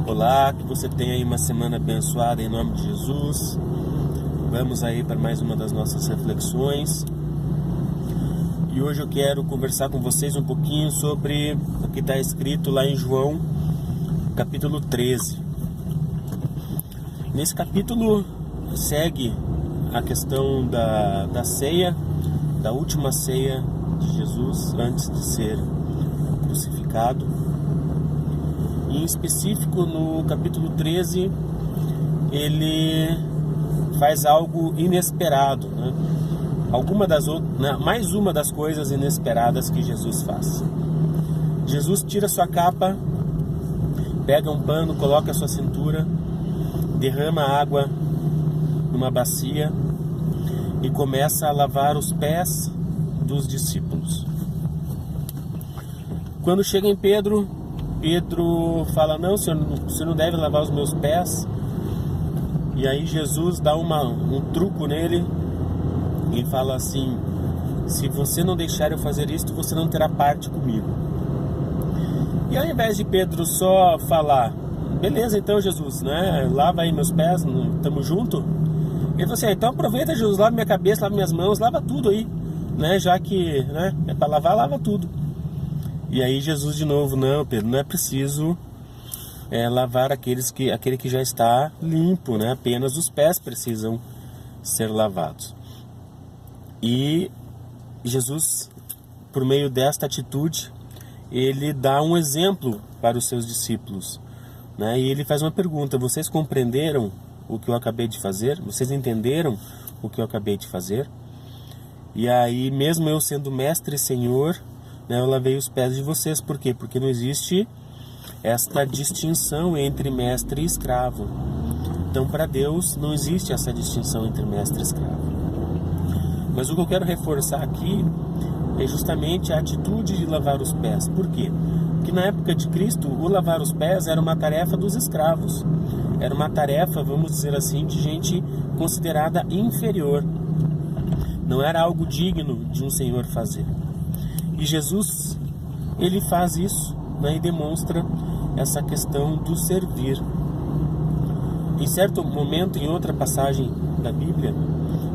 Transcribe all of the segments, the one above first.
Olá, que você tenha aí uma semana abençoada em nome de Jesus. Vamos aí para mais uma das nossas reflexões. E hoje eu quero conversar com vocês um pouquinho sobre o que está escrito lá em João, capítulo 13. Nesse capítulo segue a questão da ceia, da última ceia de Jesus antes de ser crucificado. E em específico no capítulo 13 ele faz algo inesperado, né? Mais uma das coisas inesperadas que Jesus faz. Jesus tira sua capa, pega um pano, coloca a sua cintura, derrama água numa bacia e começa a lavar os pés dos discípulos. Quando chega em Pedro fala: não, senhor, você não deve lavar os meus pés. E aí Jesus dá um truco nele e fala assim: se você não deixar eu fazer isto, você não terá parte comigo. E ao invés de Pedro só falar: beleza então, Jesus, né, lava aí meus pés, tamo junto, ele falou assim: então aproveita, Jesus, lava minha cabeça, lava minhas mãos, lava tudo aí, né, já que, né, é para lavar, lava tudo. E aí Jesus de novo: não, Pedro, não é preciso lavar aquele que já está limpo, né, apenas os pés precisam ser lavados. E Jesus, por meio desta atitude, ele dá um exemplo para os seus discípulos, né? E ele faz uma pergunta: vocês compreenderam o que eu acabei de fazer? Vocês entenderam o que eu acabei de fazer? E aí, mesmo eu sendo mestre e senhor, né, eu lavei os pés de vocês. Por quê? Porque não existe esta distinção entre mestre e escravo. Então, para Deus, não existe essa distinção entre mestre e escravo. Mas o que eu quero reforçar aqui é justamente a atitude de lavar os pés. Por quê? Porque na época de Cristo, o lavar os pés era uma tarefa dos escravos. Era uma tarefa, vamos dizer assim, de gente considerada inferior. Não era algo digno de um senhor fazer. E Jesus, ele faz isso, né, e demonstra essa questão do servir. Em certo momento, em outra passagem da Bíblia,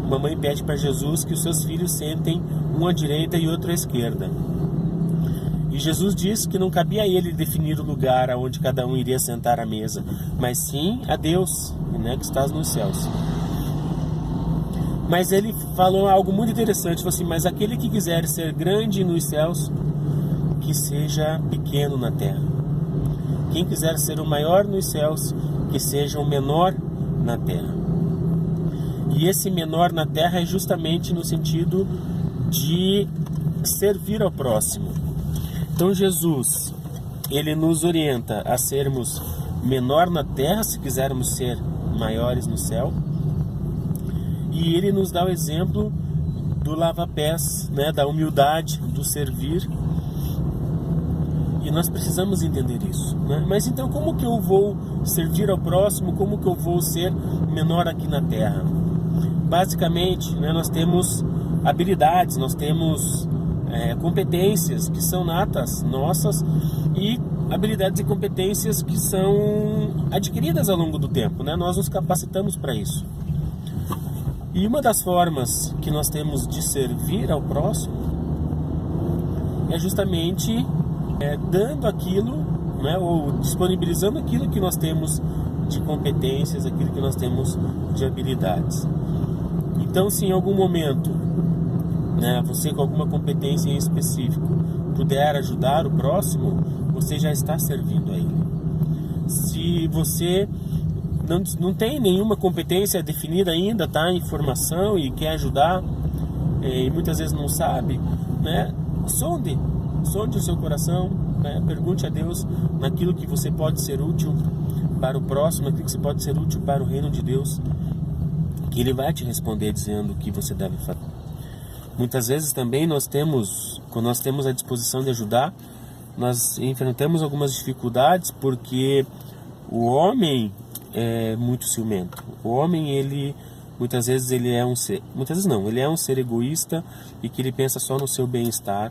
uma mãe pede para Jesus que os seus filhos sentem um à direita e outro à esquerda. E Jesus diz que não cabia a ele definir o lugar aonde cada um iria sentar à mesa, mas sim a Deus, né, que estás nos céus. Mas ele falou algo muito interessante, falou assim: mas aquele que quiser ser grande nos céus, que seja pequeno na terra. Quem quiser ser o maior nos céus, que seja o menor na terra. E esse menor na terra é justamente no sentido de servir ao próximo. Então Jesus, ele nos orienta a sermos menor na terra, se quisermos ser maiores no céu. E ele nos dá o exemplo do lava-pés, né, da humildade, do servir. E nós precisamos entender isso, né? Mas então, como que eu vou servir ao próximo? Como que eu vou ser menor aqui na terra? Basicamente, né, nós temos habilidades, nós temos competências que são natas nossas e habilidades e competências que são adquiridas ao longo do tempo, né? Nós nos capacitamos para isso. E uma das formas que nós temos de servir ao próximo é justamente dando aquilo, né, ou disponibilizando aquilo que nós temos de competências, aquilo que nós temos de habilidades. Então, se em algum momento, né, você com alguma competência em específico puder ajudar o próximo, você já está servindo a ele. Se você não tem nenhuma competência definida ainda, está em formação e quer ajudar, e muitas vezes não sabe, né, sonde o seu coração, né, pergunte a Deus naquilo que você pode ser útil para o próximo, naquilo que você pode ser útil para o reino de Deus, que Ele vai te responder dizendo o que você deve fazer. Muitas vezes também quando nós temos a disposição de ajudar, nós enfrentamos algumas dificuldades porque o homem é muito ciumento. O homem, ele muitas vezes ele é um ser egoísta e que ele pensa só no seu bem-estar.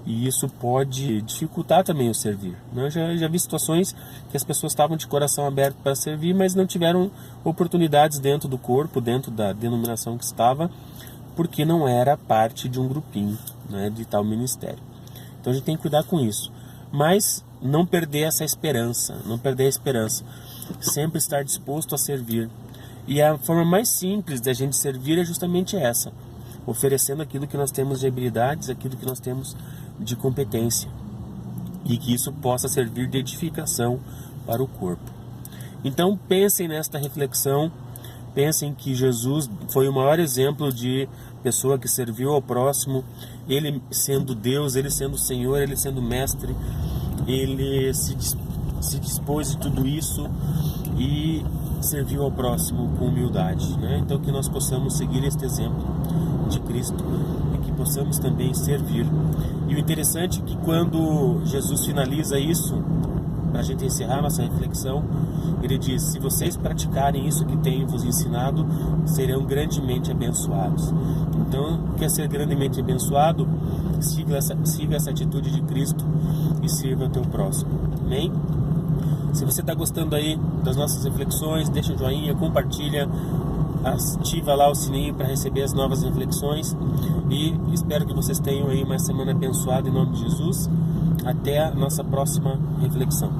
E isso pode dificultar também o servir, né? Eu já vi situações que as pessoas estavam de coração aberto para servir, mas não tiveram oportunidades dentro do corpo, dentro da denominação que estava, porque não era parte de um grupinho, né, de tal ministério. Então a gente tem que cuidar com isso. Mas não perder essa esperança, não perder a esperança. Sempre estar disposto a servir. E a forma mais simples da gente servir é justamente essa: oferecendo aquilo que nós temos de habilidades, aquilo que nós temos de competência, e que isso possa servir de edificação para o corpo. Então pensem nesta reflexão, pensem que Jesus foi o maior exemplo de pessoa que serviu ao próximo, ele sendo Deus, ele sendo Senhor, ele sendo Mestre, ele se dispôs de tudo isso e serviu ao próximo com humildade, né? Então que nós possamos seguir este exemplo de Cristo e que possamos também servir. E o interessante é que quando Jesus finaliza isso, para a gente encerrar nossa reflexão, ele diz: se vocês praticarem isso que tenho vos ensinado, serão grandemente abençoados. Então, quer ser grandemente abençoado? Siga essa atitude de Cristo e sirva ao teu próximo. Amém? Se você está gostando aí das nossas reflexões, deixa um joinha, compartilha, ativa lá o sininho para receber as novas reflexões, e espero que vocês tenham aí uma semana abençoada em nome de Jesus. Até a nossa próxima reflexão.